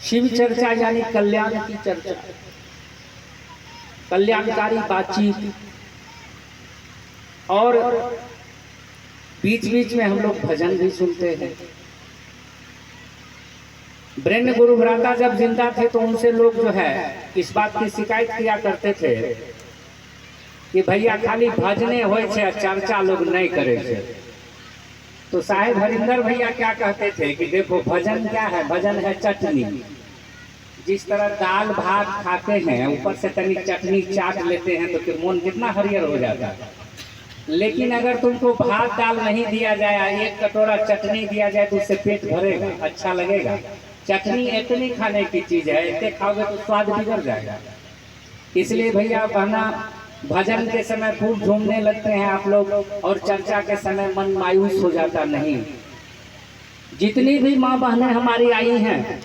शिव चर्चा यानी कल्याण की चर्चा, कल्याणकारी बातचीत, और बीच बीच में हम लोग भजन भी सुनते हैं। ब्रह्म गुरु भ्राता जब जिंदा थे तो उनसे लोग जो है इस बात की शिकायत किया करते थे कि भैया खाली भजने होय छे, चर्चा लोग नहीं करे छे। तो साहेब हरिंदर भैया क्या कहते थे कि देखो भजन क्या है, भजन है चटनी। जिस तरह दाल भात खाते हैं ऊपर से तनी चटनी चाट लेते हैं तो फिर मन कितना हरियर हो जाता है। लेकिन अगर तुमको भात दाल नहीं दिया जाए, एक कटोरा चटनी दिया जाए तो उससे पेट भरेगा, अच्छा लगेगा। चटनी इतनी खाने की चीज है, इतने खाओगे तो स्वाद बिगड़ जाएगा। इसलिए भैया बहना भजन के समय खूब झूमने लगते हैं आप लोग, और चर्चा के समय मन मायूस हो जाता नहीं। जितनी भी माँ बहनें हमारी आई हैं,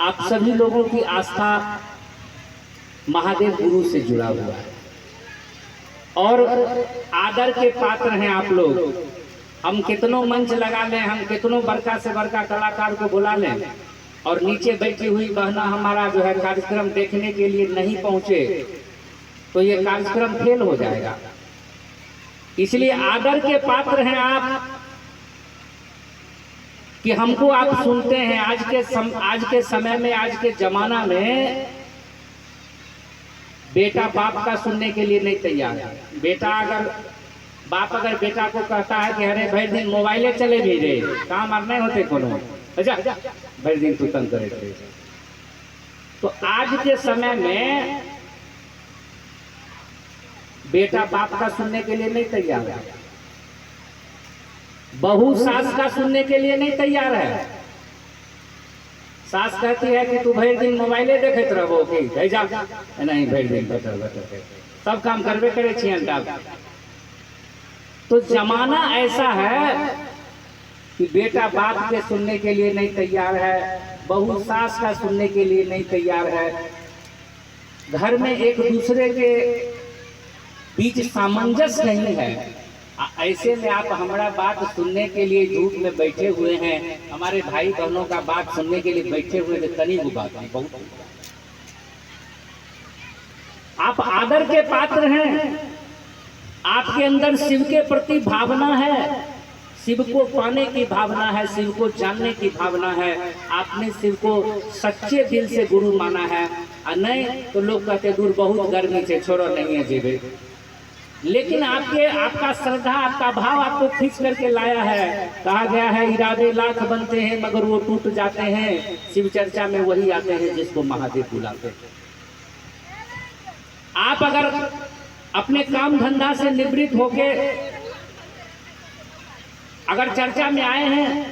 आप सभी लोगों की आस्था महादेव गुरु से जुड़ा हुआ है और आदर के पात्र हैं आप लोग। हम कितनों मंच लगा लें, हम कितनों बड़का से बड़का कलाकार को बुला लें, और नीचे बैठी हुई बहना हमारा जो है कार्यक्रम देखने के लिए नहीं पहुंचे तो ये कार्यक्रम फेल हो जाएगा। इसलिए आदर के पात्र हैं आप कि हमको आप सुनते हैं। आज के समय में, आज के जमाना में बेटा बाप का सुनने के लिए नहीं तैयार है। बाप अगर बेटा को कहता है कि अरे भाई दिन मोबाइले चले भी रे, काम और नहीं होते कोनो, अच्छा भाई दिन तू तंग करे थे। तो आज के समय में बेटा बाप का सुनने के लिए नहीं तैयार है, बहू सास का सुनने के लिए नहीं तैयार है। सास कहती है कि तू भर दिन मोबाइले देखत रहो कि भेजा नहीं, भर दिन बैठल सब काम करबे करे छियन। तो जमाना ऐसा है कि बेटा बाप के सुनने के लिए नहीं तैयार है, बहू सास का सुनने के लिए नहीं तैयार है। घर में एक दूसरे के बीच सामंजस्य नहीं है। ऐसे में आप हमारा बात सुनने के लिए धूप में बैठे हुए हैं, हमारे भाई बहनों का बात सुनने के लिए बैठे हुए हैं, तनी वो बात नहीं, बहुत आप आदर के पात्र हैं। आपके अंदर शिव के प्रति भावना है, शिव को पाने की भावना है, शिव को जानने की भावना है। आपने शिव को सच्चे दिल से गुरु माना है, और नहीं तो लोग कहते दूर बहुत गर्मी से छोड़ो नहीं है जीवे। लेकिन आपका श्रद्धा, आपका भाव आपको खींच करके लाया है। कहा गया है इरादे लाख बनते हैं मगर वो टूट जाते हैं, शिव चर्चा में वही आते हैं जिसको महादेव बुलाते हैं। आप अगर अपने काम धंधा से निवृत्त होके अगर चर्चा में आए हैं,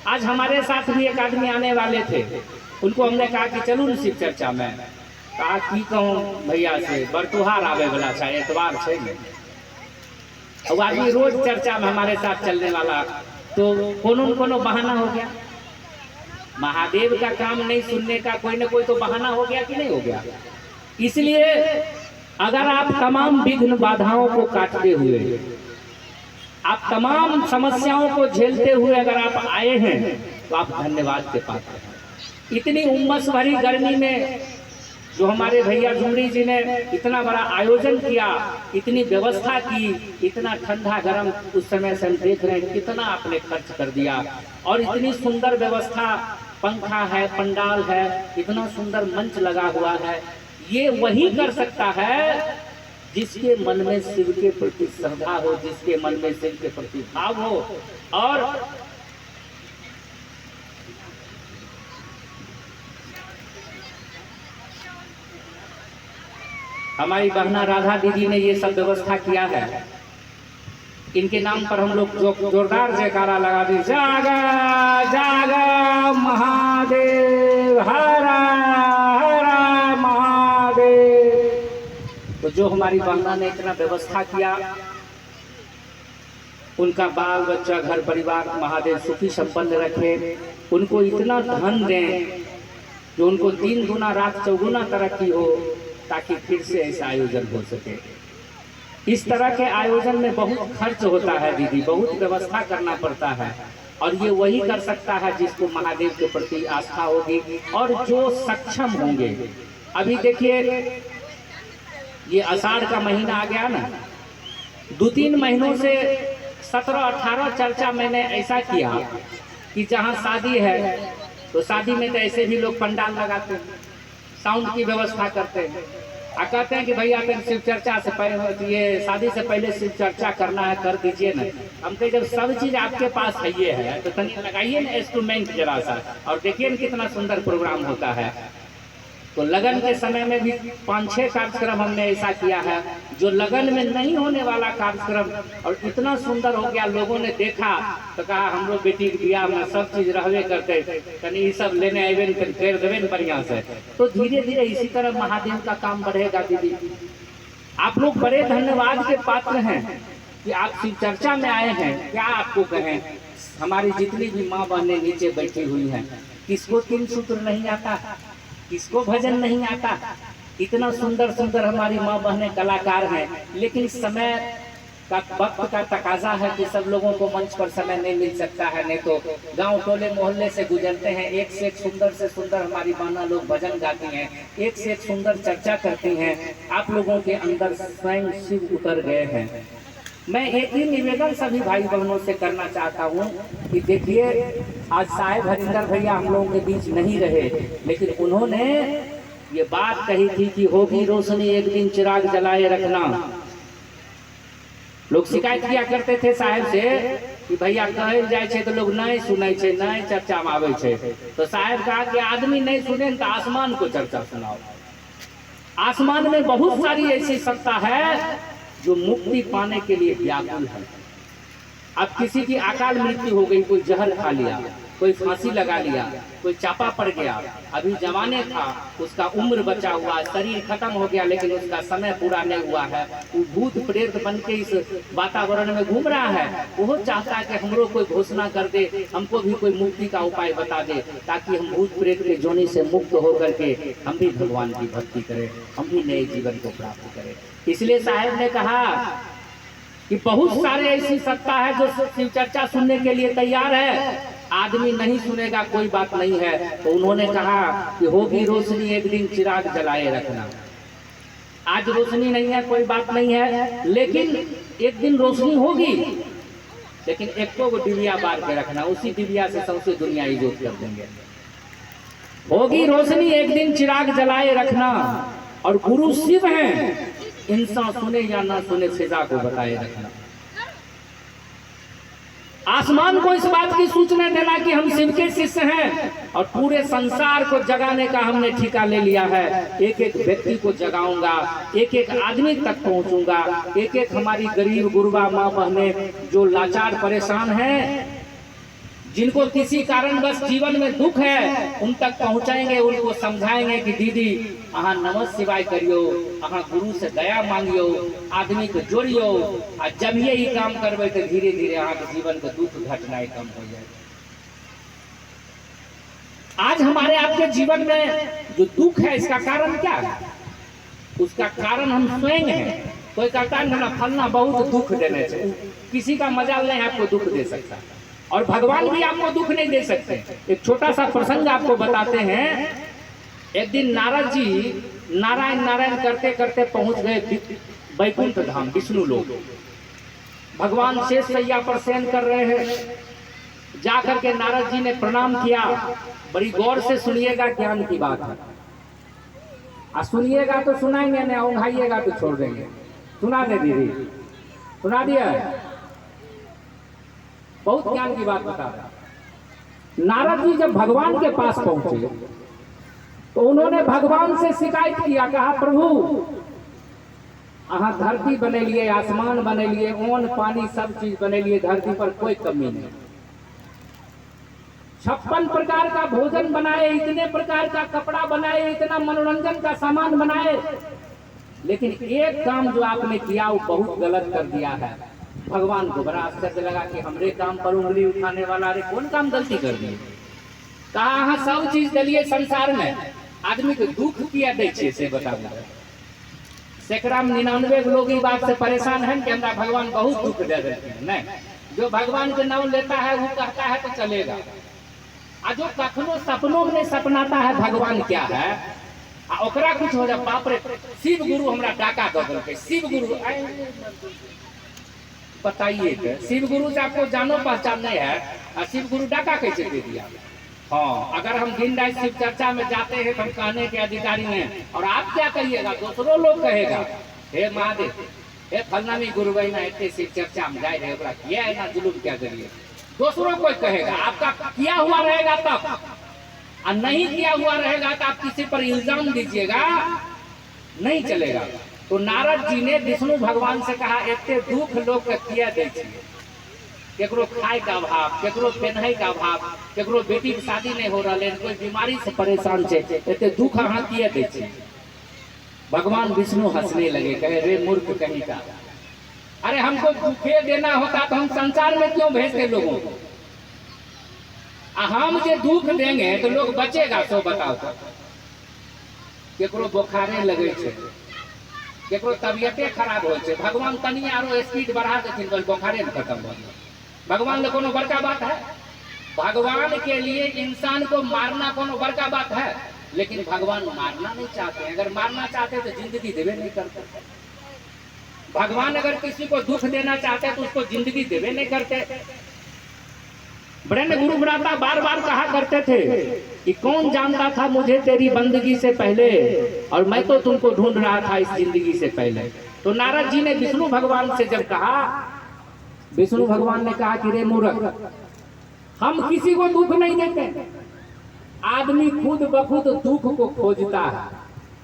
आज हमारे साथ भी एक आदमी आने वाले थे, उनको हमने कहा कि चलो शिव चर्चा में। कहा की कहूँ भैया से बरतुहार आवे वाला है, एतवार है, और आदमी रोज चर्चा में हमारे साथ चलने वाला, तो कोनो बहाना हो गया। महादेव का काम नहीं सुनने का कोई ना कोई तो बहाना हो गया कि नहीं हो गया। इसलिए अगर आप तमाम विघ्न बाधाओं को काटते हुए, आप तमाम समस्याओं को झेलते हुए अगर आप आए हैं तो आप धन्यवाद के पात्र हैं। इतनी उमस भरी गर्मी में जो हमारे भैया झुमरी जी ने इतना बड़ा आयोजन किया, इतनी व्यवस्था की, इतना ठंडा गर्म उस समय से हम देख रहे हैं कितना आपने खर्च कर दिया, और इतनी सुंदर व्यवस्था, पंखा है, पंडाल है, इतना सुंदर मंच लगा हुआ है। ये वही कर सकता है जिसके मन में शिव के प्रति श्रद्धा हो, जिसके मन में शिव के प्रति भाव हो। और हमारी बहना राधा दीदी ने ये सब व्यवस्था किया है। इनके नाम पर हम लोग जोरदार जयकारा लगा दी, जागा जागा महादेव, हरा हरा महादेव। तो जो हमारी बहना ने इतना व्यवस्था किया, उनका बाल बच्चा घर परिवार महादेव सुखी संपन्न रखे, उनको इतना धन दें जो उनको 3 गुना रात 4 गुना तरक्की हो, ताकि फिर से ऐसा आयोजन हो सके। इस तरह के आयोजन में बहुत खर्च होता है दीदी, बहुत व्यवस्था करना पड़ता है। और ये वही कर सकता है जिसको महादेव के प्रति आस्था होगी और जो सक्षम होंगे। अभी देखिए ये आषाढ़ का महीना आ गया ना, 2-3 महीनों से 17-18 चर्चा मैंने ऐसा किया कि जहाँ शादी है तो शादी में तो ऐसे भी लोग पंडाल लगाते हैं, साउंड की व्यवस्था करते हैं, कहते हैं कि भैया फिर शिव चर्चा से पहले, ये शादी से पहले शिव चर्चा करना है कर दीजिए ना। हम कहे जब सब चीज आपके पास है ये है तो तनिक लगाइए ना इंस्ट्रूमेंट जरा सा और देखिए ना कितना सुंदर प्रोग्राम होता है। तो लगन के समय में भी 5-6 कार्यक्रम हमने ऐसा किया है जो लगन में नहीं होने वाला कार्यक्रम, और इतना सुंदर हो गया, लोगों ने देखा तो कहा हम लोग बेटी के बियाह में सब चीज रहवे करते, कहीं ये सब लेने आवे कर देवे बढ़िया से। तो धीरे धीरे इसी तरह महादेव का काम बढ़ेगा। दीदी आप लोग बड़े धन्यवाद के पात्र हैं कि आप शिव चर्चा में आए हैं। क्या आपको कहें, हमारी जितनी भी माँ बहनें नीचे बैठी हुई हैं, किसको 3 सूत्र नहीं आता, किसको भजन नहीं आता, इतना सुंदर सुंदर हमारी माँ बहनें कलाकार हैं, लेकिन समय का वक्त का तकाजा है कि सब लोगों को मंच पर समय नहीं मिल सकता है, नहीं तो गांव टोले मोहल्ले से गुजरते हैं, एक से एक सुंदर से सुंदर हमारी माना लोग भजन गाती हैं, एक से एक सुंदर चर्चा करती हैं। आप लोगों के अंदर स्वयं शिव उतर गए हैं। मैं एक ही निवेदन सभी भाई बहनों से करना चाहता हूँ कि देखिए आज साहेब हरिंदर भैया हम लोगों के बीच नहीं रहे, लेकिन उन्होंने ये बात कही थी कि होगी रोशनी एक दिन चिराग जलाए रखना। लोग शिकायत किया करते थे साहेब से कि भैया कहल जाए छे तो लोग नहीं सुने छे, नहीं चर्चा में आवे छे। तो साहेब कहा कि आदमी नहीं सुने तो आसमान को चर्चा सुनाओ। आसमान में बहुत सारी ऐसी सत्ता है जो मुक्ति पाने के लिए व्याकुल है। अब किसी की अकाल मृत्यु हो गई, कोई जहर खा लिया, कोई फांसी लगा लिया, कोई चापा पड़ गया, अभी जवाने था, उसका उम्र बचा हुआ, शरीर खत्म हो गया, लेकिन उसका समय पूरा नहीं हुआ है, वो भूत प्रेत बन के इस वातावरण में घूम रहा है। वो चाहता है कि हमरो कोई घोषणा कर दे, हमको भी कोई मुक्ति का उपाय बता दे, ताकि हम भूत प्रेत के जोनी से मुक्त होकर के हम भी भगवान की भक्ति करें, हम भी नए जीवन को प्राप्त करें। इसलिए साहेब ने कहा कि बहुत सारे ऐसी सत्ता है जो शिव चर्चा सुनने के लिए तैयार है, आदमी नहीं सुनेगा कोई बात नहीं है। तो उन्होंने कहा कि होगी रोशनी एक दिन चिराग जलाए रखना। आज रोशनी नहीं है कोई बात नहीं है, लेकिन एक दिन रोशनी होगी, लेकिन एक को डिबिया बार के रखना, उसी डिबिया से सबसे दुनिया इजोत कर देंगे। होगी रोशनी एक दिन चिराग जलाए रखना, और गुरु शिव हैं, इंसान सुने या ना सुने फिजा को बताए रखना। आसमान को इस बात की सूचना देना कि हम शिव के शिष्य हैं, और पूरे संसार को जगाने का हमने ठिका ले लिया है। एक एक व्यक्ति को जगाऊंगा, एक एक आदमी तक पहुंचूंगा, एक एक हमारी गरीब गुरबा माँ बहने जो लाचार परेशान हैं, जिनको किसी कारण बस जीवन में दुख है, उन तक पहुंचाएंगे, उनको समझाएंगे कि दीदी अहाँ नमः शिवाय करियो, अहाँ गुरु से दया मांगियो, आदमी को जोड़ियो, और जब ये ही काम करबे तो धीरे धीरे अहाँ के जीवन के दुख घटनाएं कम हो जाए। आज हमारे आपके जीवन में जो दुख है, इसका कारण क्या है? उसका कारण हम स्वयं हैं। कोई कहता है ना फलना बहुत दुख देने से, किसी का मजाल नहीं आपको दुख दे सकता, और भगवान भी आपको दुख नहीं दे सकते। एक छोटा सा प्रसंग आपको बताते हैं। एक दिन नारद जी नारायण नारायण करते करते पहुंच गए वैकुंठ धाम, विष्णु लोक। भगवान शेष सैया पर शयन कर रहे हैं। जाकर के नारद जी ने प्रणाम किया। बड़ी गौर से सुनिएगा, ज्ञान की बात है, और सुनिएगा तो सुनाएंगे, नहीं औंघाइएगा तो छोड़ देंगे। सुना दे दीदी, सुना दिया, बहुत ज्ञान की बात बता रहा। नारद जी जब भगवान के पास पहुंचे तो उन्होंने भगवान से शिकायत किया, कहा प्रभु अहाँ धरती बने लिए, आसमान बने लिए, ओन पानी सब चीज बने लिए, धरती पर कोई कमी नहीं। 56 प्रकार का भोजन बनाए, इतने प्रकार का कपड़ा बनाए, इतना मनोरंजन का सामान बनाए, लेकिन एक काम जो आपने किया वो बहुत गलत कर दिया है। भगवान को बड़ा आश्चर्य लगा कि हमरे काम पर उंगली उठाने वाला, अरे कौन काम गलती कर दी? कहा हाँ सब चीज दिलिए संसार में, आदमी को दुख किया दे छे से बताओ। सैकड़ा 99 लोग ई बात से परेशान हैं कि हमरा भगवान बहुत दुख दे देते हैं। नहीं, जो भगवान के नाम लेता है वो कहता है तो चलेगा, आ जो कखनो सपनों में सपनाता है भगवान क्या है आ ओकरा कुछ हो जाए, बाप रे शिव गुरु हमरा डाका कर देलकै, शिव गुरु बताइए तो शिव गुरु से आपको जानो पहचान नहीं है, शिव गुरु डाका कैसे दे दिया? हाँ, अगर हम दिन रात शिव चर्चा में जाते हैं तो हम कहने के अधिकारी हैं, और आप क्या कहिएगा? दूसरों लोग कहेगा हे महादेव, हे फलनामी गुरु बहना इतने शिव चर्चा में जाए रहे, किया है ना जुलूम क्या करिए, दूसरों को कहेगा। आपका किया हुआ रहेगा तब, और नहीं किया हुआ रहेगा तो आप किसी पर इल्जाम दीजिएगा, नहीं चलेगा। तो नारद जी ने विष्णु भगवान से कहा इतने दुख लोग के किया दे, केकरो खाए का अभाव, केकरो पहनाई का अभाव, केकरो बेटी की शादी नहीं हो रहा है, कोई बीमारी से परेशान छे, इतने दुख अहाँ किए दे। भगवान विष्णु हंसने लगे, कहे रे मूर्ख कहीं का, अरे हमको दुखे देना होता तो हम संसार में क्यों भेजते लोगों को? हम जो दुख देंगे तो लोग बचेगा, सो बताओ तो। केकरो बुखारे लगे छे, केकरो तबियते खराब हो छे, भगवान तनी आरो स्पीड बढ़ा देथिन बस बुखारे न खत्म हो। भगवान ने कोनो बड़का बात है? भगवान के लिए इंसान को मारना कोनो बड़का बात है? लेकिन भगवान मारना नहीं चाहते हैं। अगर मारना चाहते तो जिंदगी देवे नहीं करते। भगवान अगर किसी को दुख देना चाहते तो उसको जिंदगी देवे नहीं करते। ब्रह्म गुरु भ्राता बार बार कहा करते थे कि कौन जानता था मुझे तेरी बंदगी से पहले, और मैं तो तुमको ढूंढ रहा था इस जिंदगी से पहले। तो नारद जी ने विष्णु भगवान से जब कहा, विष्णु भगवान ने कहा कि रे मूर्ख, हम किसी को दुख नहीं देते, आदमी खुद बखुद दुख को खोजता है।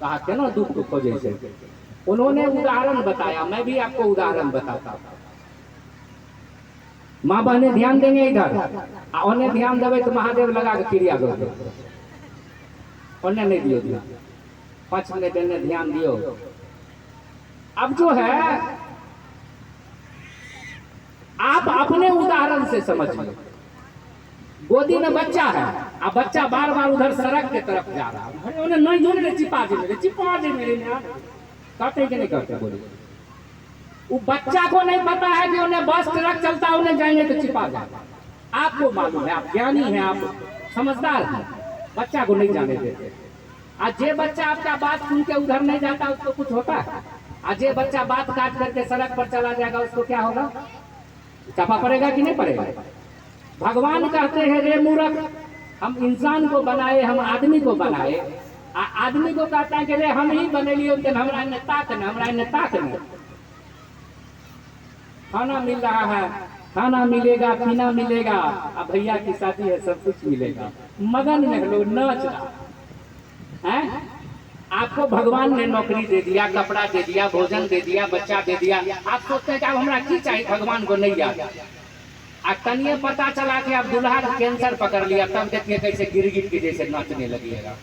कहा क्यों दुख को खोजे से? उन्होंने उदाहरण बताया, मैं भी आपको उदाहरण बताता हूँ। माँ बहने ध्यान देंगे इधर, उन्हें ध्यान देवे तो महादेव लगा के क्रिया करो, उन्हें नहीं दियो ध्यान, 5 मिनट ने ध्यान दियो। अब जो है आप अपने उदाहरण से समझिए। गोदी में बच्चा है, अब बच्चा बार बार उधर सड़क के तरफ जा रहा है, उन्हें नहीं जोड़े चिपा दे मेरे करते कि नहीं करते? बोले वो बच्चा को नहीं पता है कि उन्हें बस ट्रक चलता है, उन्हें जाएंगे तो चिपा जाएगा। आपको मालूम है, आप ज्ञानी हैं, आप समझदार हैं, बच्चा को नहीं जाने देते। आज जे बच्चा आपका बात सुन के उधर नहीं जाता उसको कुछ होता है, आज जे बच्चा बात काट करके सड़क पर चला जाएगा उसको क्या होगा? चपा पड़ेगा कि नहीं पड़ेगा? भगवान कहते हैं रे मूर्ख, हम इंसान को बनाए, हम आदमी को बनाए, आदमी को कहता है कि रे हम ही बने लिए, हमरा ने ताक न खाना मिल रहा है, खाना मिलेगा, पीना मिलेगा, अब भैया की शादी है, सब कुछ मिलेगा, मगन में लोग नाच रहा है। आपको भगवान ने नौकरी दे दिया, कपड़ा दे दिया, भोजन दे दिया, बच्चा दे दिया, आप सोचते हैं कि अब हमरा की चाहिए? भगवान को नहीं याद। तनिए पता चला कि आप दूल्हा कैंसर पकड़ लिया, तब देखिए कैसे गिरगिट के जैसे नाचने लगिएगा।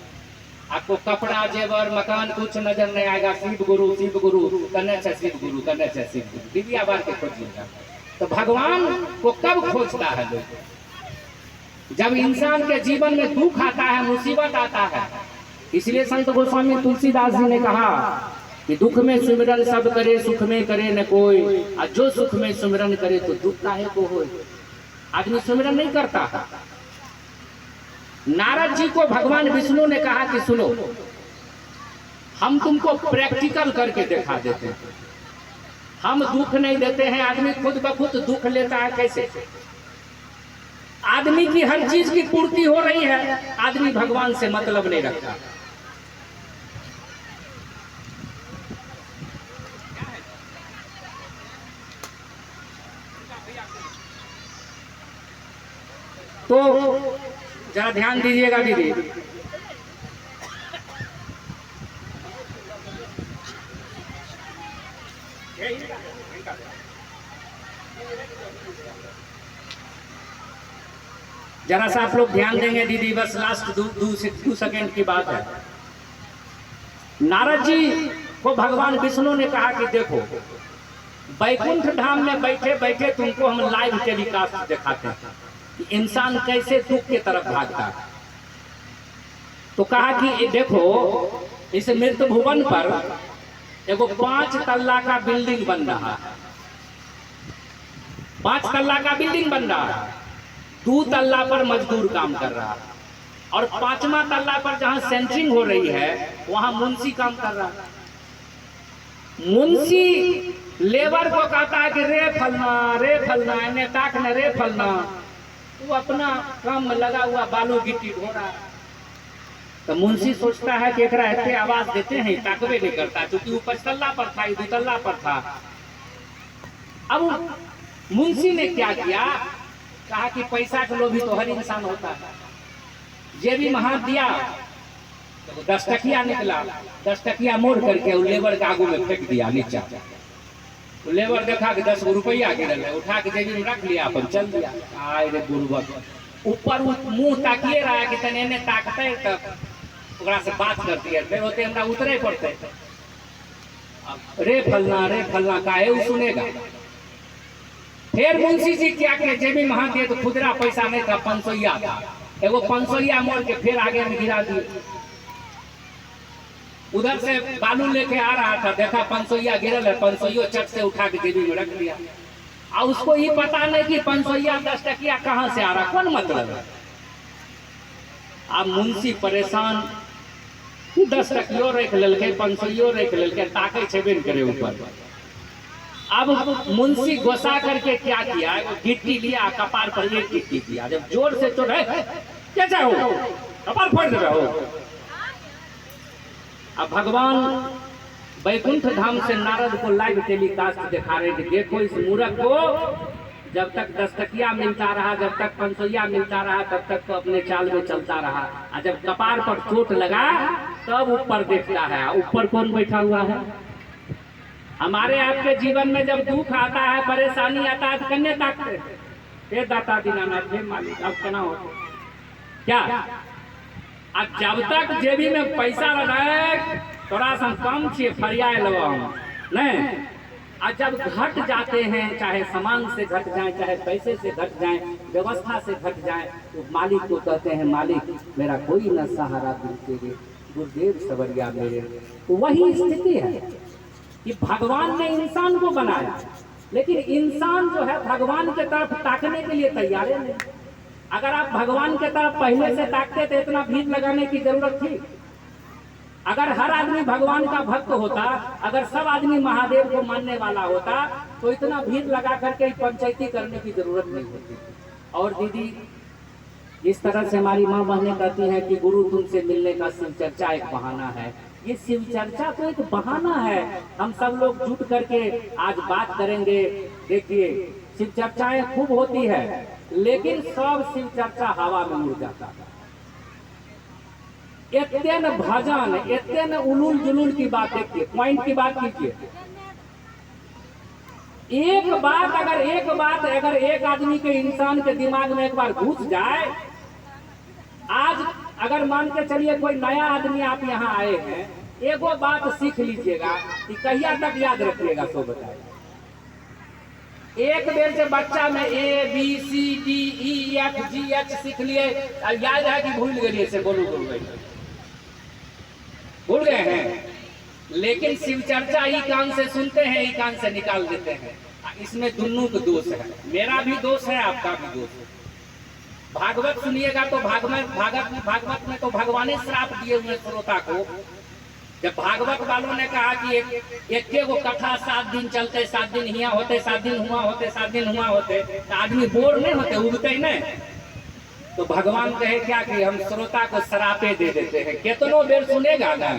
आपको कपड़ा जेवर मकान कुछ नजर नहीं आएगा। शिव गुरु कने से शिव गुरु कने से शिव गुरु, दिव्या बार के खोजिएगा। तो भगवान को कब खोजता है लोग? जब इंसान के जीवन में दुख आता है, मुसीबत आता है। इसलिए संत गोस्वामी तुलसीदास जी ने कहा कि दुख में सुमिरन सब करे, सुख में करे न कोई, और जो सुख में सुमिरन करे तो दुख काहे को होए। आदमी सुमिरन नहीं करता। नारद जी को भगवान विष्णु ने कहा कि सुनो, हम तुमको प्रैक्टिकल करके दिखा देते हैं। हम दुख नहीं देते हैं, आदमी खुद ब खुद दुख लेता है। कैसे? आदमी की हर चीज की पूर्ति हो रही है, आदमी भगवान से मतलब नहीं रखता। तो जरा ध्यान दीजिएगा दीदी। जरा सा आप लोग ध्यान देंगे दीदी, बस लास्ट 2 सेकेंड की बात है। नारद जी को भगवान विष्णु ने कहा कि देखो, बैकुंठ धाम में बैठे बैठे तुमको हम लाइव टेलीकास्ट दिखाते हैं कि इंसान कैसे दुख के तरफ भागता है। तो कहा कि देखो, इस मृत भुवन पर एगो 5 तल्ला का बिल्डिंग बन रहा है। 5 तल्ला का बिल्डिंग बन रहा है, 2 तल्ला पर मजदूर काम कर रहा है, और 5वां तल्ला पर जहां सेंटरिंग हो रही है वहां मुंशी काम कर रहा है। मुंशी लेबर को कहता है कि रे फलना इन्हें ताक न रे फलना, वो अपना काम में लगा हुआ बालू गिट्टी ढो रहा है। तो मुंशी सोचता है कि एकरा ऐसे आवाज देते हैं, ताकबे नहीं करता, क्योंकि वो 5 तल्ला पर था, 2 तल्ला पर था। अब मुंशी ने क्या किया, कहा कि पैसा के लोभी तो हर इंसान होता है। जेबी में हाथ दिया तो 10 टकिया निकला, 10 टकिया मोड़ करके वो लेबर के आगू में फेंक दिया नीचे। तो लेबर देखा कि 10 रुपया गिरल है, उठा के जेबी में रख लिया, अपन चल दिया। आए रे बुर्बक, ऊपर मुंह ताकिए रहा है कि तने ने ताकते तक ओकरा से बात करती है, फिर होते हमरा उतरे पड़ते। रे फलना काहे वो सुनेगा। फिर मुंशी जी क्या किया, जेबी में हाथ दिए तो खुदरा पैसा नहीं था, 500 था। एगो 500 मोड़ के फिर आगे में गिरा दिए। उधर से बालू लेके आ रहा था, देखा 500 गिरल है, 500 चट से उठा के जेबी में रख दिया। और उसको ये पता नहीं कि 500 10 टकिया कहां से आ रहा, कौन मतलब है। अब मुंशी परेशान, 10 टकियो रख लेलके, 500 रख लेलके, ताके छेबे न करे ऊपर। अब मुंशी गोसा करके क्या किया, गिट्टी लिया, कपार पर एक गिट्टी दिया, जब जोर से चोट है कैसा हो, कपार फोड़ दे रहे हो। अब भगवान बैकुंठ धाम से नारद को लाइव टेलीकास्ट दिखा रहे कि देखो इस मूर्ख को, जब तक 10 टकिया मिलता रहा, जब तक 500 मिलता रहा, तब तक तो अपने चाल में चलता रहा, और जब कपार पर चोट लगा तब ऊपर देखता है। ऊपर कौन बैठा हुआ है। हमारे आपके जीवन में जब दुख आता है, परेशानी आता है, तो कन्या ताकते हैं, हे दाता दीनानाथ, हे मालिक, अब क्या हो क्या। अब जब तक जेबी में पैसा लगाए, थोड़ा सा कम छे फरियाए लगा नहीं, और जब घट जाते हैं, चाहे सामान से घट जाए, चाहे पैसे से घट जाए, व्यवस्था से घट जाए, तो मालिक को कहते हैं, मालिक मेरा कोई न सहारा गुरु तेरे, गुरुदेव सवरिया मेरे। तो वही स्थिति है कि भगवान ने इंसान को बनाया, लेकिन इंसान जो है भगवान के तरफ ताकने के लिए तैयार नहीं। अगर आप भगवान के तरफ पहले से ताकते तो इतना भीड़ लगाने की जरूरत थी। अगर हर आदमी भगवान का भक्त होता, अगर सब आदमी महादेव को मानने वाला होता, तो इतना भीड़ लगा करके पंचायती करने की जरूरत नहीं होती। और दीदी, जिस तरह से हमारी माँ बहनें कहती हैं कि गुरु तुमसे मिलने का शिव चर्चा एक बहाना है, ये शिव चर्चा तो एक बहाना है। हम सब लोग जुट करके आज बात करेंगे। देखिए, शिव चर्चाएं खूब होती है, लेकिन सब शिव चर्चा हवा में उड़ जाता है। इतने न भजन, इतने न उलूल जुलूल की बात, देखिए पॉइंट की बात कीजिए। एक बात अगर एक आदमी के, इंसान के दिमाग में एक बार घुस जाए, आज अगर मान के चलिए कोई नया आदमी आप यहाँ आए हैं, एगो बात सीख लीजिएगा कि कहिया तक याद रखिएगा, सो बताइए। एक बेर से बच्चा में ABCDEFGH सीख लिए, याद है कि भूल गए से भूल गए हैं। लेकिन शिव चर्चा ई कान से सुनते हैं, ई कान से निकाल देते हैं। इसमें दोनों का दोष है, मेरा भी दोष है, आपका भी दोष है। भागवत सुनिएगा तो भागवत में तो भगवान श्राप दिए हुए श्रोता को। जब भागवत वालों ने कहा कि एक वो कथा 7 दिन चलते, 7 दिन हिया होते, 7 दिन हुआ होते, 7 दिन हुआ होते, तो आदमी बोर नहीं होते, उगते नहीं। तो भगवान कहे क्या कि हम श्रोता को श्रापे दे देते हैं, कितनों बेर सुनेगा ना,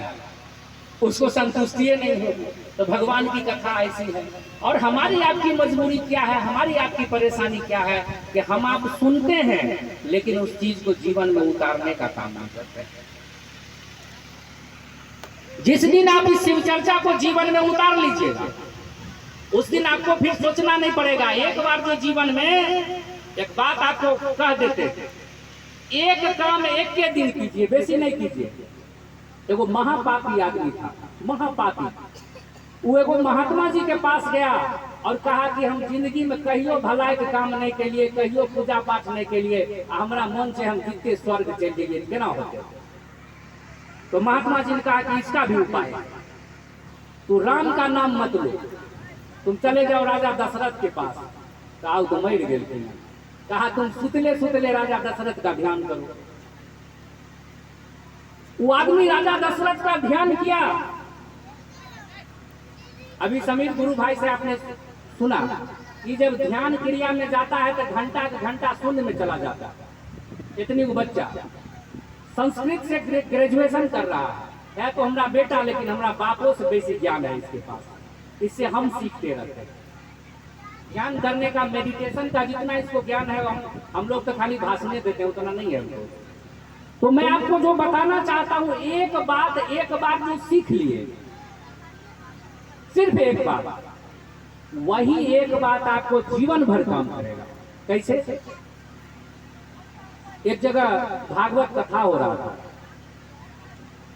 उसको संतुष्टि नहीं होगी। तो भगवान की कथा ऐसी है। और हमारी आपकी मजबूरी क्या है, हमारी आपकी परेशानी क्या है कि हम आप सुनते हैं, लेकिन उस चीज को जीवन में उतारने का काम नहीं करते हैं। जिस दिन आप इस शिव चर्चा को जीवन में उतार लीजिएगा, उस दिन आपको फिर सोचना नहीं पड़ेगा। एक बार जो जीवन में एक बात आपको कह देते, एक काम एक के दिन कीजिए, बेसी नहीं कीजिए। एगो महापापी आदमी था, महापापी। वो एगो महात्मा जी के पास गया और कहा कि हम जिंदगी में कहियो भलाई के काम नहीं के लिए, कहियो पूजा पाठ नहीं के लिए, हमारा मन से हम जीते स्वर्ग चल जाइए, केना होते। तो महात्मा जी ने कहा कि इसका भी उपाय है, तू राम का नाम मत लो, तुम चले जाओ राजा दशरथ के पास, कहा तो मर गए। कहा तुम सुतले सुतले राजा दशरथ का ध्यान करो। वो आदमी राजा दशरथ का ध्यान किया। अभी समीर गुरु भाई से आपने सुना कि जब ध्यान क्रिया में जाता है तो घंटा घंटा शून्य में चला जाता है। इतनी वो बच्चा संस्कृत से ग्रेजुएशन कर रहा है तो हमारा बेटा, लेकिन हमारा बापों से बेसी ज्ञान है इसके पास। इससे हम सीखते रहते हैं। ज्ञान करने का, मेडिटेशन का जितना इसको ज्ञान है, हम लोग तो खाली भाषण देते हैं, उतना नहीं है हमको। तो मैं आपको जो बताना चाहता हूं, एक बात जो सीख लिए, सिर्फ एक बात, वही एक बात आपको जीवन भर काम करेगा। कैसे? एक जगह भागवत कथा हो रहा था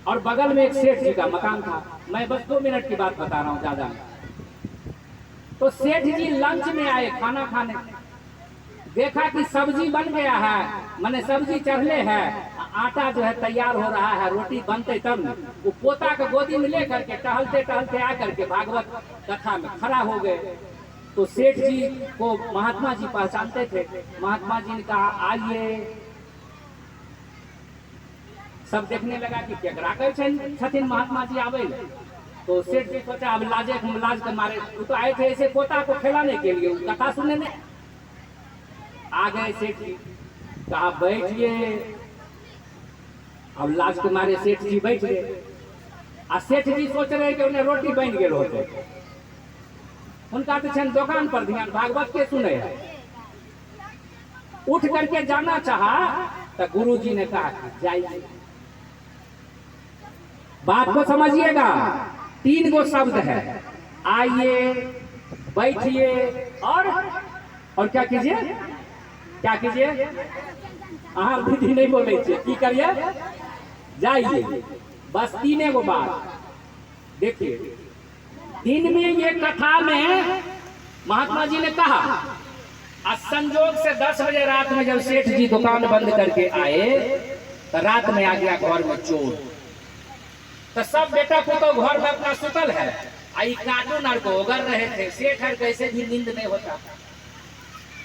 और बगल में एक सेठ जी का मकान था। मैं बस 2 मिनट की बात बता रहा हूं, ज्यादा नहीं। तो सेठ जी लंच में आए खाना खाने, देखा कि सब्जी बन गया है, माने सब्जी चढ़ले है, आटा जो है तैयार हो रहा है, रोटी बनते तब न। वो पोता के गोदी में लेकर के टहलते टहलते आकर के भागवत कथा में खड़ा हो गए। तो सेठ जी को महात्मा जी पहचानते थे। महात्मा जी ने कहा आइए। सब देखने लगा कि केकरा कहते महात्मा जी आवे। तो सेठ जी सोचा अब लाज के मारे वो तो आए थे ऐसे पोता को खिलाने के लिए, कथा सुनने में आ गए। सेठ जी कहा बैठिए। अब लाज के मारे सेठ जी बैठ गए। आ सेठ जी सोच रहे कि उन्हें रोटी बन गए होते। उनका तो दुकान पर ध्यान, भागवत के सुने है। उठ करके जाना चाहा तो गुरु जी ने कहा कि जाइए। बात को समझिएगा, 3 गो शब्द है, आइए, बैठिए और क्या कीजिए? क्या कीजिए? हाँ दीदी नहीं बोले की करिए? जाइए। बस 3 गो बात। देखिए, दिन में ये कथा में महात्मा जी ने कहा, आज संजोग से 10 बजे रात में जब सेठ जी दुकान बंद करके आए तो रात में आ गया घर में चोर। तो सब बेटा पुतो घर में अपना सुतल है, आई कार्टून आर को उगर रहे थे। सेठ हर कैसे भी नींद नहीं होता।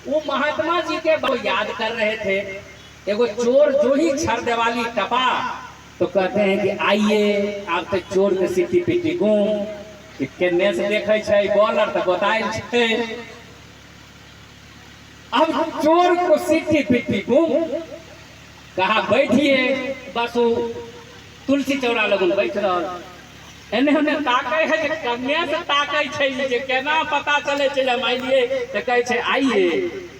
वो महात्मा जी के याद कर रहे थे। एगो चोर जो ही छर देवाली टपा तो कहते हैं कि आइए, आप तो चोर के सिटी पिटी गुम केने से देखे छै बॉलर तो बताए छै। अब चोर को सिटी पिटी गुम कहा बैठिए। बस वो तुलसी चौरा लगन बैठ रहा। एने ओने ताकै है, कन्या से ताकै छै जे केना पता चले छै हम आइए। तो कहे छै आइए,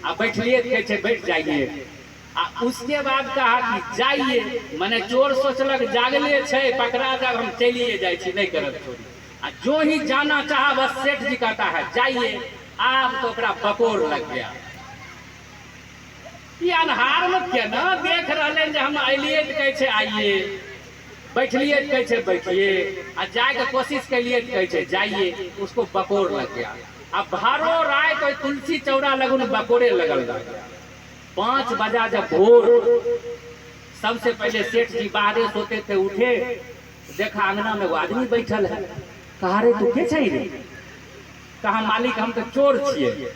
आ बैठलिए तो कहे छै बैठ जाइए। आ उसके बाद कहा कि जाइए, माने चोर सोचलक जागले छै, पकड़ा जब हम चलिए जाए छी, नहीं करब चोरी। आ जो ही जाना चाहा बस सेठ जी कहता है जाइए। आब तो ओकरा बकोर लग गया। ये अन्हार में केना देख रहे जे हम अलिए तो कहे छै आइए, बैठलिए तो कहे छै बैठिए, आ जाए के कोशिश करिए तो कहे छै जाइए। उसको बकोर लग गया। अब भारो राय तो तुलसी चौरा लगन बकोरे लगल गया। 5 बजा जब भोर, सबसे पहले सेठ जी बाहरे सोते थे, उठे, देखा अंगना में वो आदमी बैठल है। कहा रे तू के छै रे? कहा मालिक हम तो चोर छिए।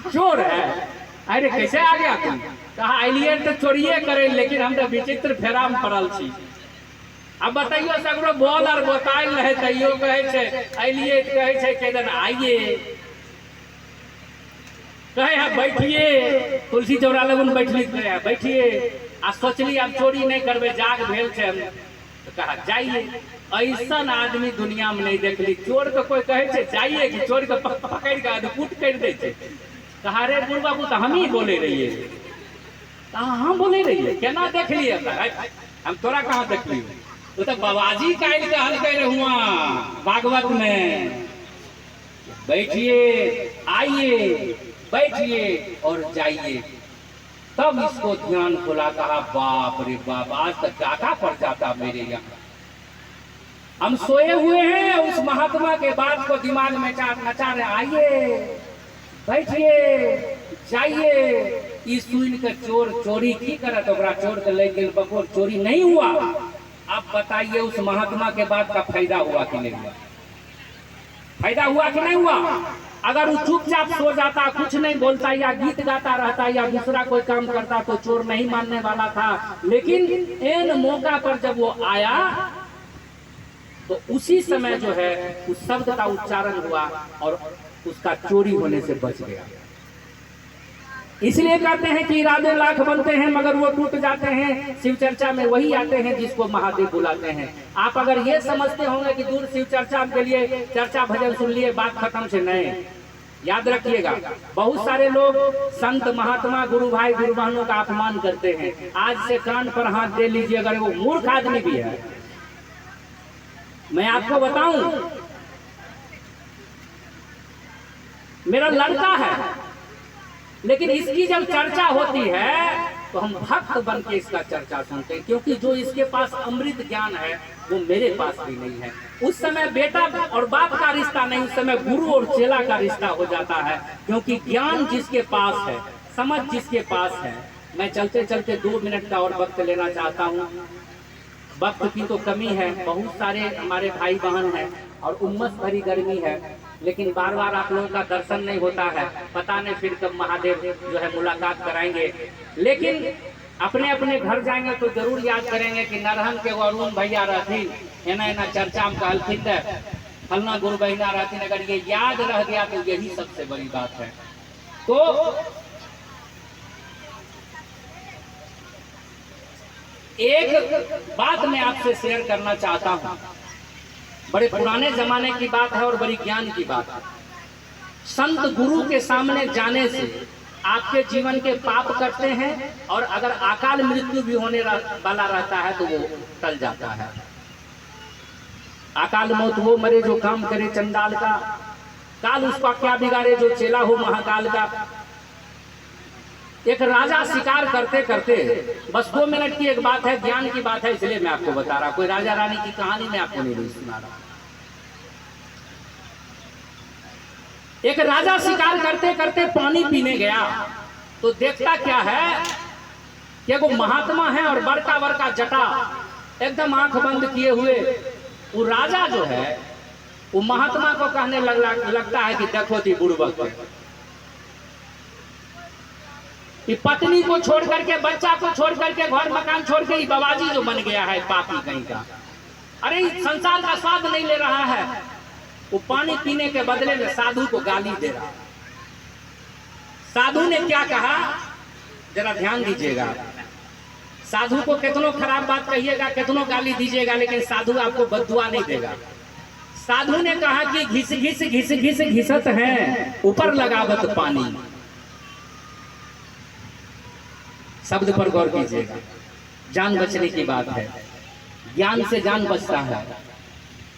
चोर है? अरे कैसे आ गया तुम? कहा अलिए तो चोरिए करे, लेकिन हम तो विचित्र फेरा में पड़ल छी। अब बताइयो सगरो बॉल और बताइल रहे तैयो कहे छै अलिए, कहे छै के दिन आइए, कहे है बैठिए। तुलसी चौरा लगन बैठली बैठिए। आ सोचली अब चोरी नहीं करबे, जाग भेल छै हम। तो कहा जाइए। ऐसा आदमी दुनिया में नहीं देखली। चोर तो कोई कहे छै जाइए कि चोर को पकड़ के अद्भुत कर दे छै। कहा रे बुढ़ बाबू तो हम ही बोले रहिए। कहा हम बोले रहिए, केना देख लिए? हम तोरा कहाँ देख ली? तो बाबाजी काल कहल कर हुआ भागवत में, बैठिए, आइए, बैठिए और जाइए। तब इसको ध्यान खुला। कहा बाप रे बाप, आज तक डाटा पड़ जाता मेरे यहाँ। हम सोए हुए हैं, उस महात्मा के बात को दिमाग में नचा रहे। आइए, बैठिए, जाइए। ई सुन के चोर चोरी की करत, ओकरा चोर के ले गेल बकोर, चोरी नहीं हुआ। अब बताइए उस महात्मा के बात का फायदा हुआ कि नहीं हुआ? फायदा हुआ कि नहीं हुआ? अगर वो चुपचाप सो जाता, कुछ नहीं बोलता या गीत गाता रहता या दूसरा कोई काम करता तो चोर नहीं मानने वाला था। लेकिन इन मौका पर जब वो आया तो उसी समय जो है उस शब्द का उच्चारण हुआ और उसका चोरी होने से बच गया। इसलिए कहते हैं कि इरादे लाख बनते हैं मगर वो टूट जाते हैं। शिव चर्चा में वही आते हैं जिसको महादेव बुलाते हैं। आप अगर ये समझते होंगे कि दूर शिव चर्चा के लिए चर्चा भजन सुन लिए बात खत्म, से नहीं। याद रखिएगा, बहुत सारे लोग संत महात्मा गुरु भाई गुरु बहनों का अपमान करते हैं। आज से कान पर हाथ दे लीजिए, अगर वो मूर्ख आदमी भी है। मैं आपको बताऊं, मेरा लड़का है लेकिन इसकी जब चर्चा होती है तो हम भक्त बन के इसका चर्चा सुनते हैं, क्योंकि जो इसके पास अमृत ज्ञान है वो मेरे पास भी नहीं है। उस समय बेटा और बाप का रिश्ता नहीं, उस समय गुरु और चेला का रिश्ता हो जाता है, क्योंकि ज्ञान जिसके पास है, समझ जिसके पास है। मैं चलते चलते 2 मिनट का और वक्त लेना चाहता हूँ। वक्त की तो कमी है, बहुत सारे हमारे भाई बहन हैं और उमस भरी गर्मी है, लेकिन बार बार आप लोगों का दर्शन नहीं होता है। पता नहीं फिर कब महादेव जो है मुलाकात कराएंगे। लेकिन अपने अपने घर जाएंगे तो जरूर याद करेंगे कि नरहन के अरुण भैया रहथिन, एना चर्चा में कहलखिन फलना गुरु बहिना रहथिन। अगर ये याद रह गया तो यही सबसे बड़ी बात है। तो एक बात मैं आपसे शेयर करना चाहता हूं, बड़े पुराने जमाने की बात है और बड़ी ज्ञान की बात है। संत गुरु के सामने जाने से आपके जीवन के पाप कटते हैं और अगर अकाल मृत्यु भी होने वाला रहता है तो वो टल जाता है। अकाल मौत वो मरे जो काम करे चंडाल का, काल उसका क्या बिगाड़े जो चेला हो महाकाल का। एक राजा शिकार करते करते, बस 2 मिनट की एक बात है, ज्ञान की बात है, इसलिए मैं आपको बता रहा। कोई राजा रानी की कहानी मैं आपको नहीं सुना रहा। एक राजा शिकार करते करते पानी पीने गया तो देखता क्या है कि वो महात्मा है और बड़का बड़का जटा एकदम आंख बंद किए हुए। वो राजा जो है वो महात्मा को कहने लगता है कि देखो ती बुड़बक, पत्नी को छोड़ करके, बच्चा को छोड़ करके, घर मकान छोड़ के बाबाजी जो बन गया है पापी कहीं का। अरे संसार का स्वाद नहीं ले रहा है। वो पानी पीने के बदले में साधु को गाली दे रहा। साधु ने क्या कहा जरा ध्यान दीजिएगा। साधु को कितनों खराब बात कहिएगा, कितनों गाली दीजिएगा, लेकिन साधु आपको बद्दुआ नहीं देगा। साधु ने कहा कि घिस घिस घिस घिस घिसत है ऊपर लगावत पानी। शब्द पर गौर कीजिएगा, जान बचने की बात है, ज्ञान से जान बचता है।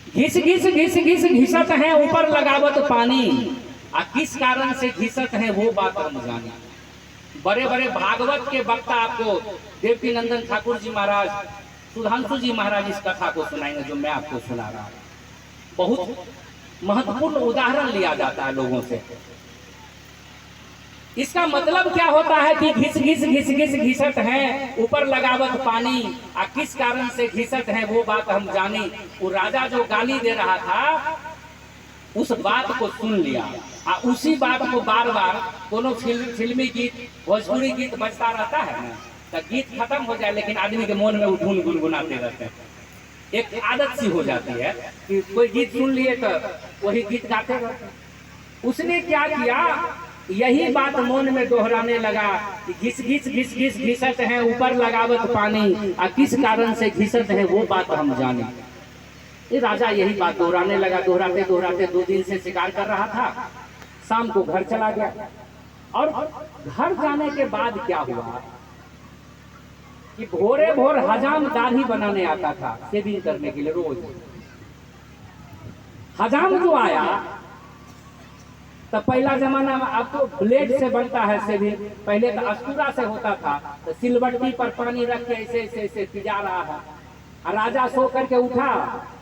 घिस घिस घिस घिस घिसत है ऊपर लगावत पानी, आ किस कारण से घिसत है वो बात हम जाने। बड़े बड़े भागवत के वक्ता आपको देवकी नंदन ठाकुर जी महाराज, सुधांशु जी महाराज इस कथा को सुनाएंगे जो मैं आपको सुना रहा हूं। बहुत महत्वपूर्ण उदाहरण लिया जाता है लोगों से। इसका मतलब क्या होता है कि घिस घिस घिस घिस घिसत है ऊपर लगावत पानी, आ किस कारण से घिसत है वो बात हम जाने। वो राजा जो गाली दे रहा था उस बात को सुन लिया, आ उसी बात को बार बार दोनों फिल्मी गीत, भोजपुरी गीत बजता रहता है ना, तो गीत खत्म हो जाए लेकिन आदमी के मन में वो धुन गुनगुनाते रहते हैं। एक आदत सी हो जाती है कि कोई गीत सुन लिए तो वही गीत गाते रहते। उसने क्या किया, यही बात मन में दोहराने लगा कि घिस घिस घिस घिस घिसत है ऊपर लगावत पानी, आ किस कारण से घिसत है वो बात हम जाने। ये राजा यही बात दोहराने लगा। दोहराते दोहराते 2 दिन से शिकार कर रहा था। शाम को घर चला गया और घर जाने के बाद क्या हुआ कि भोरे भोर हजाम दाढ़ी बनाने आता था शेविंग करने के लिए रोज। हजाम जो आया तो पहला जमाना में, अब तो ब्लेड से बनता है शेविंग, पहले तो अस्तूरा से होता था। तो सिलबट्टी पर पानी रख के ऐसे ऐसे ऐसे पिजा रहा है। राजा सो करके उठा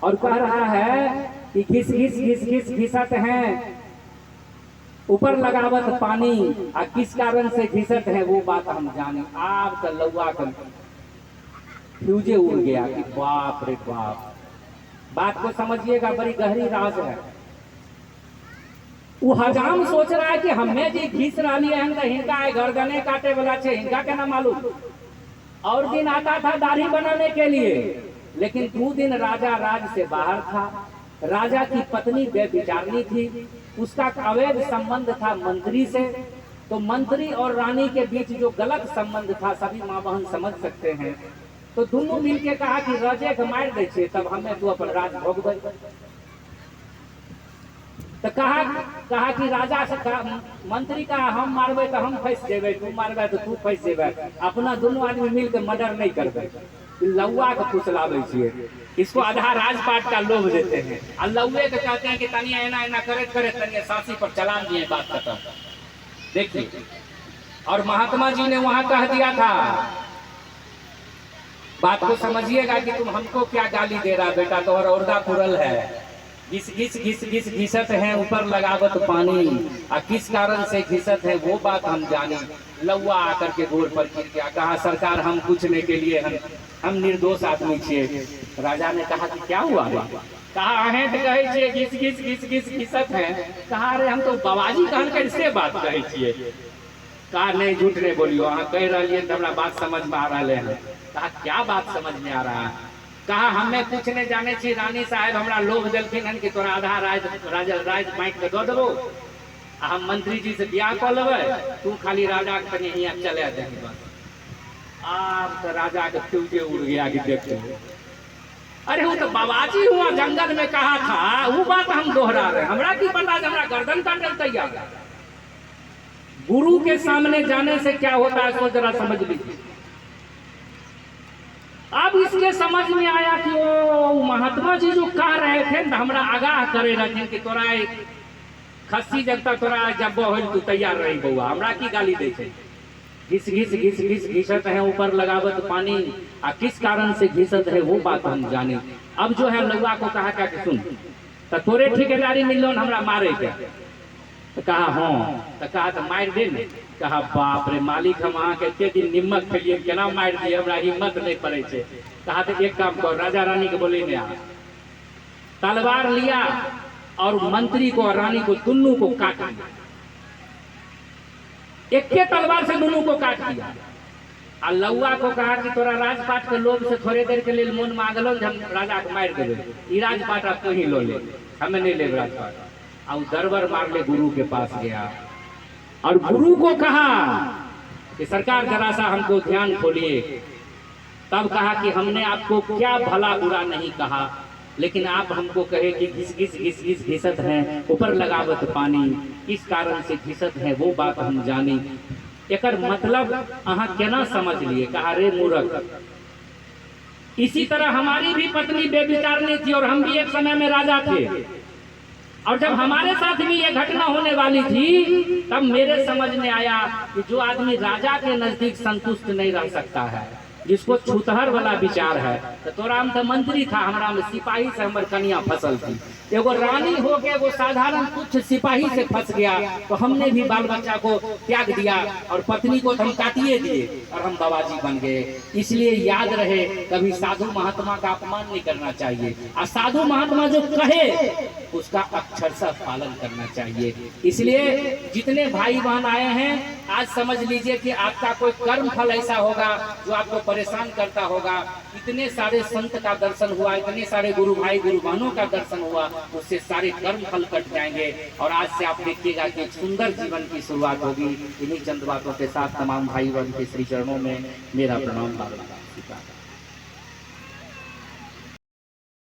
और कह रहा है कि घिस घिस घिस घिस घिसत है ऊपर लगावत पानी, आ किस कारण से घिसत है वो बात हम जाने। आप तो लौआ कर फ्यूजे उड़ गया कि बाप रे बाप। बात को समझिएगा, बड़ी गहरी राज है। वो हजाम सोच रहा है कि हमें जी घिस रही है तो हिंगा है गर्दने काटे वाला छे, हिंगा के ना मालूम। और दिन आता था दाढ़ी बनाने के लिए, लेकिन 2 दिन राजा राज से बाहर था। राजा की पत्नी बेविचारनी थी, उसका अवैध संबंध था मंत्री से। तो मंत्री और रानी के बीच जो गलत संबंध था सभी माँ बहन समझ सकते हैं। तो दोनों मिलके कहा कि राजे के मार दे छे, तब हमें तू अपन राज भोगबे। तो कहा कि राजा से मंत्री कहा हम मारबे तो हम फंस जेबे, तू मारबे तो तू फंस जेबे, अपना दोनों आदमी मिलकर मर्डर नहीं करबे। लौआ के फुसलावे छिए, इसको आधा राजपाट का लोभ देते हैं। और लौए के कहते हैं कि तनिया एना एना करे करे तनिया सासी पर चलान दिए, बात खत्म। देखिए, और महात्मा जी ने वहां कह दिया था, बात को समझिएगा कि तुम हमको क्या गाली दे रहा बेटा, तो और औरदा पुरल है, घिस घिस घिस घिस घिसत है ऊपर लगावत पानी, और किस कारण से घिसत है वो बात हम जाने। लौआ आकर के गोड़ पर गिर गया, कहा सरकार हम पूछने के लिए हम निर्दोष आदमी छिए। राजा ने कहा कि क्या हुआ? कहा अहें तो कहे छिए घिस घिस घिस घिस घिसत है। कहा अरे हम तो बाबाजी कहन कैसे बात कहे छिए। कहा नहीं झूठ नहीं बोलियो, अहाँ कह रही है तो हमरा बात समझ में आ रहा है। कहा क्या बात समझ में आ रहा है? कहा हमें कुछ नहीं जाने छी, रानी साहब हमरा लोभ दिलखिन हन कि तोरा आधा राज बांट के दो देबो, हम मंत्री जी से ब्याह कर लेबै, तू खाली राजा के तनी यहाँ चले देंगे बस। आप तो राजा के फ्यूजे उड़ गया कि देखते। अरे वो तो बाबाजी हुआ जंगल में कहा था, वो बात हम दोहरा रहे, हमरा की पता, हमरा गर्दन काटल तैयार। गुरु के सामने जाने से क्या होता है इसको जरा समझ लीजिए। अब इसके समझ में आया कि वो महात्मा जी जो कह रहे थे ना, हमरा आगाह करे रहे कि तोरा खस्सी जगता तोरा जब हो तू तैयार रही बउआ, हमरा की गाली दे छे। घिस घिस घिस घिस घिसत है ऊपर लगावत पानी, आ किस कारण से घिसत है वो बात हम जाने। अब जो है लौआ को कहा क्या कि सुन, तो तोरे ठेकेदारी मिलो हमरा मारे के। तो कहा हाँ, तो कहा तो मार दे ने। कहा बाप रे मालिक, हम अहाँ के एते दिन निमक खेलिए केना मार दिए, हमरा हिम्मत नहीं पड़े छे। कहा तो एक काम कर, राजा रानी के बोले ने आ, तलवार लिया और मंत्री को और रानी को दोनों को काट दिया, एक के तलवार से दोनों को काट दिया। और लौआ को कहा कि तोरा राजपाट के लोभ से थोड़े देर के लिए मन मांगलो, हम राजा को मार देवे, ई राजपाट आप तो ही लो ले, हमें नहीं ले राजपाट। और दरबार मार ले गुरु के पास गया और गुरु को कहा कि सरकार जरा सा हमको ध्यान खोलिए। तब कहा कि हमने आपको क्या भला बुरा नहीं कहा, लेकिन आप हमको कहे कि घिस घिस घिस घिस घिसत है ऊपर लगावत पानी, इस कारण से घिसत है वो बात हम जानी। एकर मतलब अहाँ केना समझ लिए? कहा रे मूर्ख, इसी तरह हमारी भी पत्नी बेविचारनी थी और हम भी एक समय में राजा थे, और जब हमारे साथ भी ये घटना होने वाली थी तब मेरे समझ में आया कि जो आदमी राजा के नजदीक संतुष्ट नहीं रह सकता है, जिसको छूतहर वाला विचार है, तो तोरा हम तो मंत्री था, हमरा में सिपाही से हमर कन्या फसल थी, एगो रानी हो के वो साधारण कुछ सिपाही से फंस गया, तो हमने भी बाल बच्चा को त्याग दिया और पत्नी को हम काटिए दिए और हम बाबाजी बन गए। इसलिए याद रहे, कभी साधु महात्मा का अपमान नहीं करना चाहिए, और साधु महात्मा जो कहे उसका अक्षरशः पालन करना चाहिए। इसलिए जितने भाई बहन आए हैं, आज समझ लीजिए कि आपका कोई कर्म फल ऐसा होगा जो आपको परेशान करता होगा। इतने सारे संत का दर्शन हुआ, इतने सारे गुरु भाई गुरु बहनों का दर्शन हुआ, उससे सारे कर्म फल कट जाएंगे और आज से आप देखिएगा कि एक सुंदर जीवन की शुरुआत होगी। इन्हीं चंद बातों के साथ तमाम भाई बहन के श्री चरणों में मेरा प्रणाम।